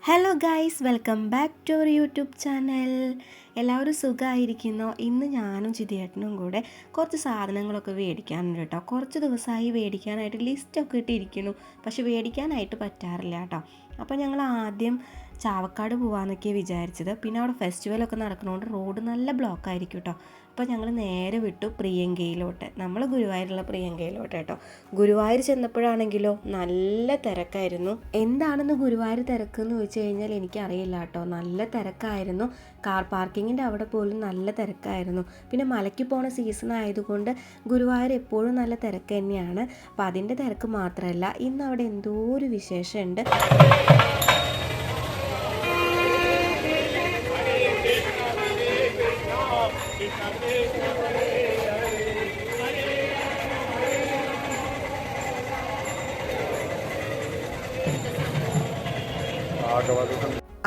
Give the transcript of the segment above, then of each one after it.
Hello guys, welcome back to our YouTube channel. എല്ലാവരും സുഖമായിരിക്കുന്നോ? ഇന്ന് ഞാനും ചിതിയേട്ടനും കൂടെ കുറച്ച് സാധനങ്ങളൊക്കെ മേടിക്കാനുണ്ട് കേട്ടോ. കുറച്ച് ദിവസമായി മേടിക്കാനായിട്ട് ലിസ്റ്റൊക്കെ ഇട്ടിരിക്കുന്നു, പക്ഷെ മേടിക്കാനായിട്ട് പറ്റാറില്ല കേട്ടോ. അപ്പോൾ ഞങ്ങൾ ആദ്യം ചാവക്കാട് പോകാമെന്നൊക്കെയാണ് വിചാരിച്ചത്. പിന്നെ അവിടെ ഫെസ്റ്റിവലൊക്കെ നടക്കുന്നതുകൊണ്ട് റോഡ് നല്ല ബ്ലോക്കായിരിക്കും കേട്ടോ. അപ്പോൾ ഞങ്ങൾ നേരെ വിട്ടു പ്രിയങ്കയിലോട്ട്. നമ്മൾ ഗുരുവായൂരുള്ള പ്രിയങ്കയിലോട്ട് കേട്ടോ. ഗുരുവായൂർ ചെന്നപ്പോഴാണെങ്കിലോ നല്ല തിരക്കായിരുന്നു. എന്താണെന്ന് ഗുരുവായൂർ തിരക്കെന്ന് ചോദിച്ചു കഴിഞ്ഞാൽ എനിക്കറിയില്ല കേട്ടോ. നല്ല തിരക്കായിരുന്നു. കാർ പാർക്കിങ്ങിൻ്റെ അവിടെ പോലും നല്ല തിരക്കായിരുന്നു. പിന്നെ മലയ്ക്ക് പോണ സീസൺ ആയതുകൊണ്ട് ഗുരുവായൂർ എപ്പോഴും നല്ല തിരക്ക് തന്നെയാണ്. അപ്പോൾ അതിൻ്റെ തിരക്ക് മാത്രമല്ല, ഇന്ന് അവിടെ എന്തോ ഒരു വിശേഷമുണ്ട്.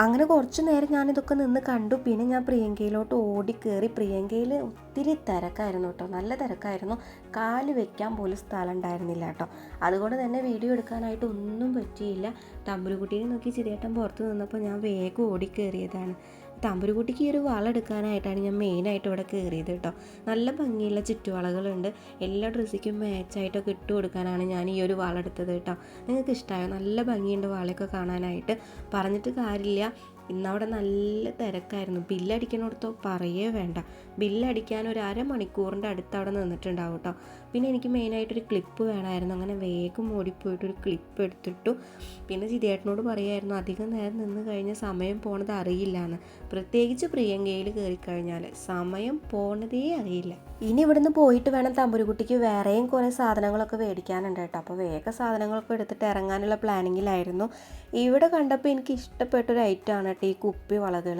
അങ്ങനെ കുറച്ച് നേരം ഞാനിതൊക്കെ നിന്ന് കണ്ടു. പിന്നെ ഞാൻ പ്രിയങ്കയിലോട്ട് ഓടിക്കേറി. പ്രിയങ്കയിൽ ഒത്തിരി തിരക്കായിരുന്നു കേട്ടോ, നല്ല തിരക്കായിരുന്നു. കാല് വെക്കാൻ പോലും സ്ഥലം ഉണ്ടായിരുന്നില്ല കേട്ടോ. അതുകൊണ്ട് തന്നെ വീഡിയോ എടുക്കാനായിട്ട് ഒന്നും പറ്റിയില്ല. തമ്പുരുകുട്ടീനെ നോക്കി ചിരിയേട്ടൻ പുറത്ത് നിന്നപ്പോൾ ഞാൻ വേഗം ഓടിക്കേറിയതാണ്. തമ്പുരുകുട്ടിക്ക് ഈ ഒരു വള എടുക്കാനായിട്ടാണ് ഞാൻ മെയിനായിട്ട് ഇവിടെ കയറിയത് കേട്ടോ. നല്ല ഭംഗിയുള്ള ചുറ്റുവളകളുണ്ട്. എല്ലാ ഡ്രസ്സിക്കും മാച്ചായിട്ടൊക്കെ ഇട്ട് കൊടുക്കാനാണ് ഞാൻ ഈ ഒരു വള എടുത്തത് കേട്ടോ. നിങ്ങൾക്ക് ഇഷ്ടമായോ? നല്ല ഭംഗിയുണ്ട് വളയൊക്കെ കാണാനായിട്ട്. പറഞ്ഞിട്ട് കാര്യമില്ല, ഇന്നവിടെ നല്ല തിരക്കായിരുന്നു. ബില്ലടിക്കണോടത്തോ പറയേ വേണ്ട. ബില്ലടിക്കാൻ ഒരു അരമണിക്കൂറിൻ്റെ അടുത്ത് അവിടെ നിന്നിട്ടുണ്ടാവും കേട്ടോ. പിന്നെ എനിക്ക് മെയിനായിട്ടൊരു ക്ലിപ്പ് വേണമായിരുന്നു. അങ്ങനെ വേഗം ഓടിപ്പോയിട്ടൊരു ക്ലിപ്പ് എടുത്തിട്ടു. പിന്നെ ചിതിയേട്ടനോട് പറയായിരുന്നു അധികം നേരം നിന്ന് കഴിഞ്ഞാൽ സമയം പോണത് അറിയില്ല എന്ന്. പ്രത്യേകിച്ച് പ്രിയങ്കയിൽ കയറിക്കഴിഞ്ഞാൽ സമയം പോണതേ അറിയില്ല. ഇനി ഇവിടുന്ന് പോയിട്ട് വേണം തമ്പുരുകുട്ടിക്ക് വേറെയും കുറേ സാധനങ്ങളൊക്കെ മേടിക്കാനുണ്ട് കേട്ടോ. അപ്പോൾ വേഗം സാധനങ്ങളൊക്കെ എടുത്തിട്ട് ഇറങ്ങാനുള്ള പ്ലാനിങ്ങിലായിരുന്നു. ഇവിടെ കണ്ടപ്പോൾ എനിക്ക് ഇഷ്ടപ്പെട്ടൊരു ഐറ്റമാണ് കേട്ടോ ഈ കുപ്പിവളകൾ.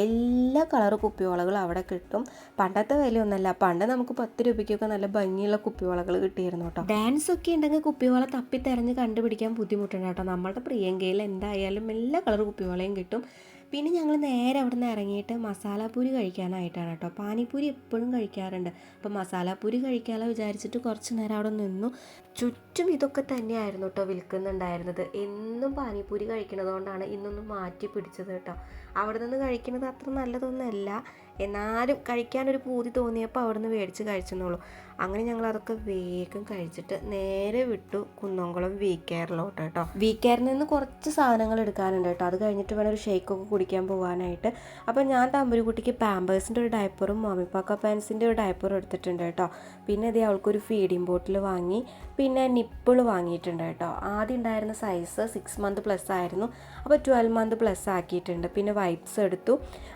എല്ലാ കളർ കുപ്പിവളകളും അവിടെ കിട്ടും. പണ്ടത്തെ വിലയൊന്നുമല്ല. പണ്ട് നമുക്ക് 10 രൂപയ്ക്കൊക്കെ നല്ല ഭംഗിയുള്ള കുപ്പിവളകൾ കിട്ടിയിരുന്നു കേട്ടോ. ഡാൻസ് ഒക്കെ ഉണ്ടെങ്കിൽ കുപ്പിവള തപ്പി തെരഞ്ഞ് കണ്ടുപിടിക്കാൻ ബുദ്ധിമുട്ടുണ്ട് കേട്ടോ. നമ്മളുടെ പ്രിയങ്കയിൽ എന്തായാലും എല്ലാ കളർ കുപ്പിവളയും കിട്ടും. പിന്നെ ഞങ്ങൾ നേരെ അവിടെ നിന്ന് ഇറങ്ങിയിട്ട് മസാലപ്പൂരി കഴിക്കാനായിട്ടാണ് കേട്ടോ. പാനിപ്പൂരി എപ്പോഴും കഴിക്കാറുണ്ട്. അപ്പോൾ മസാലപ്പൂരി കഴിക്കാമല്ലോ വിചാരിച്ചിട്ട് കുറച്ച് നേരം അവിടെ നിന്നു. ചുറ്റും ഇതൊക്കെ തന്നെയായിരുന്നു കേട്ടോ വിൽക്കുന്നുണ്ടായിരുന്നത്. എന്നും പാനിപ്പൂരി കഴിക്കണതുകൊണ്ടാണ് ഇന്നൊന്നും മാറ്റി പിടിച്ചത് കേട്ടോ. അവിടെ നിന്ന് കഴിക്കുന്നത് അത്ര നല്ലതൊന്നുമല്ല, എന്നാലും കഴിക്കാനൊരു പൂതി തോന്നിയപ്പോൾ അവിടെ നിന്ന് മേടിച്ച് കഴിച്ചെന്നുള്ളൂ. അങ്ങനെ ഞങ്ങൾ അതൊക്കെ വേഗം കഴിച്ചിട്ട് നേരെ വിട്ടു കുന്നംകുളം വി കെയറിലോട്ട് കേട്ടോ. വി കെയറിൽ നിന്ന് കുറച്ച് സാധനങ്ങൾ എടുക്കാനുണ്ട് കേട്ടോ. അത് കഴിഞ്ഞിട്ട് വേണം ഒരു ഷേക്കൊക്കെ കുടിക്കാൻ പോകാനായിട്ട്. അപ്പോൾ ഞാൻ തമ്പുരുകുട്ടിക്ക് പാമ്പേഴ്സിൻ്റെ ഒരു ഡയപ്പറും മമ്മിപ്പാക്ക പാൻസിൻ്റെ ഒരു ഡയപ്പറും എടുത്തിട്ടുണ്ട് കേട്ടോ. പിന്നെ ഇത് അവൾക്കൊരു ഫീഡിങ് ബോട്ടിൽ വാങ്ങി. പിന്നെ നിപ്പിൾ വാങ്ങിയിട്ടുണ്ട് കേട്ടോ. ആദ്യം ഉണ്ടായിരുന്ന സൈസ് 6 മന്ത് പ്ലസ് ആയിരുന്നു. അപ്പോൾ 12 മന്ത് പ്ലസ് ആക്കിയിട്ടുണ്ട്. പിന്നെ വൈപ്സ് എടുത്തു.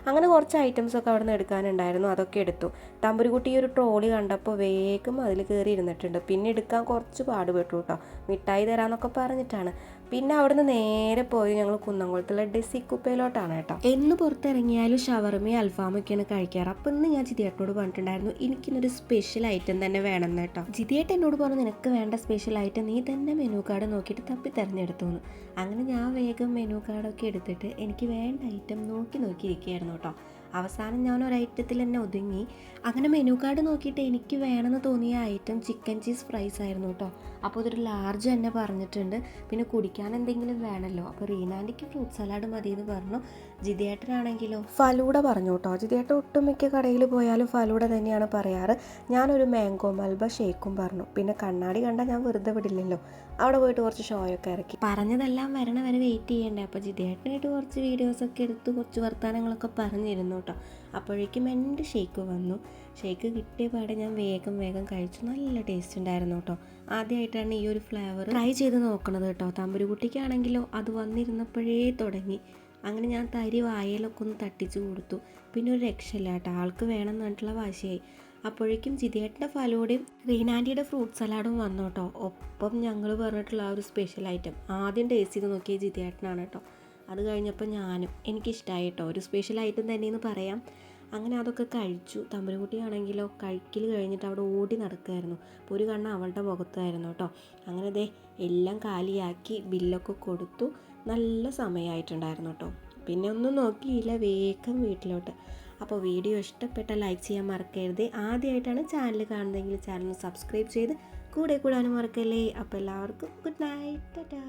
അങ്ങനെ കുറച്ച് ഐറ്റംസൊക്കെ അവിടെ നിന്ന് എടുക്കാനുണ്ടായിരുന്നു, അതൊക്കെ എടുത്തു. തമ്പുരുകുട്ടി ഒരു ട്രോളി കണ്ടപ്പോൾ വേഗം അതിൽ കയറി ഇരുന്നിട്ടുണ്ട്. പിന്നെ എടുക്കാൻ കുറച്ച് പാടുപെട്ടു കേട്ടോ. മിഠായി തരാമെന്നൊക്കെ പറഞ്ഞിട്ടാണ്. പിന്നെ അവിടുന്ന് നേരെ പോയി ഞങ്ങൾ കുന്നംകുളത്തുള്ള ഡെസി കുപ്പയിലോട്ടാണ് കേട്ടോ. എന്ന് പുറത്തിറങ്ങിയാലും ഷവർമയും അൽഫാമൊക്കെയാണ് കഴിക്കാറ്. അപ്പം ഇന്ന് ഞാൻ ജിതിയേട്ടനോട് പറഞ്ഞിട്ടുണ്ടായിരുന്നു എനിക്കിന്നൊരു സ്പെഷ്യൽ ഐറ്റം തന്നെ വേണമെന്ന് കേട്ടോ. ജിതിയേട്ടൻ എന്നോട് പറഞ്ഞു നിനക്ക് വേണ്ട സ്പെഷ്യൽ ഐറ്റം നീ തന്നെ മെനു കാർഡ് നോക്കിയിട്ട് തപ്പി തിരഞ്ഞെടുത്തോന്ന്. അങ്ങനെ ഞാൻ വേഗം മെനു കാർഡൊക്കെ എടുത്തിട്ട് എനിക്ക് വേണ്ട ഐറ്റം നോക്കിയിരിക്കുകയായിരുന്നു കേട്ടോ. അവസാനം ഞാൻ ഒരു ഐറ്റത്തിൽ തന്നെ ഒതുങ്ങി. അങ്ങനെ മെനു കാർഡ് നോക്കിയിട്ട് എനിക്ക് വേണമെന്ന് തോന്നിയ ഐറ്റം ചിക്കൻ ചീസ് ഫ്രൈസ് ആയിരുന്നു കേട്ടോ. അപ്പോൾ ഇതൊരു ലാർജ് തന്നെ പറഞ്ഞിട്ടുണ്ട്. പിന്നെ കുടിക്കാൻ എന്തെങ്കിലും വേണമല്ലോ. അപ്പോൾ റീനാൻറ്റിക്ക് ഫ്രൂട്ട് സലാഡ് മതി എന്ന് പറഞ്ഞു. ജിതിയേട്ടനാണെങ്കിലോ ഫലൂഡ പറഞ്ഞു കേട്ടോ. ജിതിയേട്ടൻ ഒട്ടുമിക്ക കടയിൽ പോയാലും ഫലൂഡ തന്നെയാണ് പറയാറ്. ഞാനൊരു മാംഗോ മൽബ ഷേക്കും പറഞ്ഞു. പിന്നെ കണ്ണാടി കണ്ടാൽ ഞാൻ വെറുതെ വിടില്ലല്ലോ. അവിടെ പോയിട്ട് കുറച്ച് ഷോയൊക്കെ ഇറക്കി. പറഞ്ഞതെല്ലാം വരെ വെയിറ്റ് ചെയ്യണ്ടേ. അപ്പോൾ ജിതിയേട്ടനായിട്ട് കുറച്ച് വീഡിയോസൊക്കെ എടുത്തു, കുറച്ച് വർത്തമാനങ്ങളൊക്കെ പറഞ്ഞിരുന്നു കേട്ടോ. അപ്പോഴേക്കും എൻ്റെ ഷേക്ക് വന്നു. ഷേക്ക് കിട്ടിയ പാടെ ഞാൻ വേഗം കഴിച്ചു. നല്ല ടേസ്റ്റ് ഉണ്ടായിരുന്നു കേട്ടോ. ആദ്യമായിട്ടാണ് ഈ ഒരു ഫ്ലേവർ ട്രൈ ചെയ്ത് നോക്കണത് കേട്ടോ. തമ്പുരുകുട്ടിക്കാണെങ്കിലോ അത് വന്നിരുന്നപ്പോഴേ തുടങ്ങി. അങ്ങനെ ഞാൻ തരി വായയിലൊക്കെ ഒന്ന് തട്ടിച്ചു കൊടുത്തു. പിന്നെ ഒരു രക്ഷയില്ല കേട്ടോ, ആൾക്ക് വേണം എന്നിട്ടുള്ള വാശിയായി. അപ്പോഴേക്കും ജിതിയേട്ടൻ്റെ ഫലൂടയും റീനാൻറ്റിയുടെ ഫ്രൂട്ട് സലാഡും വന്നു കേട്ടോ. ഒപ്പം ഞങ്ങൾ പറഞ്ഞിട്ടുള്ള ആ ഒരു സ്പെഷ്യൽ ഐറ്റം ആദ്യം ടേസ്റ്റ് ചെയ്ത് നോക്കിയ ജിതിയേട്ടനാണ് കേട്ടോ. അത് കഴിഞ്ഞപ്പോൾ ഞാനും എനിക്കിഷ്ടമായി കേട്ടോ. ഒരു സ്പെഷ്യൽ ഐറ്റം തന്നെയെന്ന് പറയാം. അങ്ങനെ അതൊക്കെ കഴിച്ചു. തമ്പുരുകുട്ടിയാണെങ്കിലോ കഴിക്കൽ കഴിഞ്ഞിട്ട് അവിടെ ഓടി നടക്കുമായിരുന്നു. അപ്പോൾ ഒരു കണ്ണ് അവളുടെ മുഖത്തായിരുന്നു കേട്ടോ. അങ്ങനെ ദേ എല്ലാം കാലിയാക്കി ബില്ലൊക്കെ കൊടുത്തു. നല്ല സമയമായിട്ടുണ്ടായിരുന്നു കേട്ടോ. പിന്നെ ഒന്നും നോക്കിയില്ല, വേഗം വീട്ടിലോട്ട്. അപ്പോൾ വീഡിയോ ഇഷ്ടപ്പെട്ടാൽ ലൈക്ക് ചെയ്യാൻ മറക്കരുത്. ആദ്യമായിട്ടാണ് ചാനൽ കാണുന്നതെങ്കിൽ ചാനൽ സബ്സ്ക്രൈബ് ചെയ്ത് കൂടെ കൂടാനും മറക്കല്ലേ. അപ്പോൾ എല്ലാവർക്കും ഗുഡ് നൈറ്റ്, ടാറ്റാ.